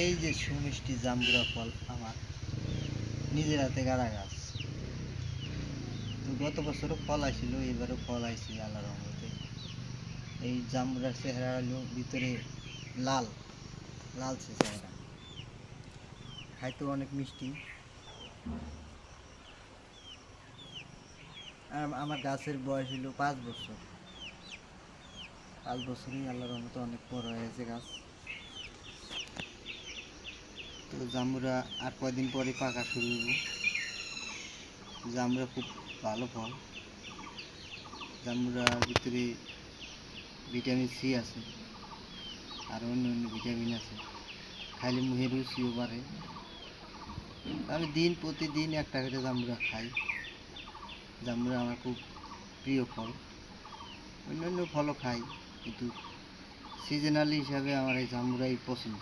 এই যে সুমিষ্টি জাম্বুরা ফল আমার নিজের হাতে গাড়া গাছ। তো গত বছরও ফল আসছিল, এবারও ফল আইছে আল্লাহর রহমতে। এই জাম্বুরার চেহারা হলো ভিতরে লাল লালচে চেহারা, খাইতেও অনেক মিষ্টি। আর আমার গাছের বয়স হলো 5 বছর। 5 বছরই আল্লাহর রহমতে অনেক বড় হয়েছে গাছ। তো জাম্বুরা আর কয়দিন পরে পাকা শুরু হইব। জাম্বুরা খুব ভালো ফল। জাম্বুরার ভিতরে ভিটামিন সি আছে, আর অন্য অন্য ভিটামিন আছে। খাইলে মুখের রুচিও বাড়ে। আমি প্রতিদিন একটা করে জাম্বুরা খাই। জাম্বুরা আমার খুব প্রিয় ফল। অন্যান্য ফলও খাই, কিন্তু সিজনালি হিসাবে আমার এই জাম্বুরাই পছন্দ।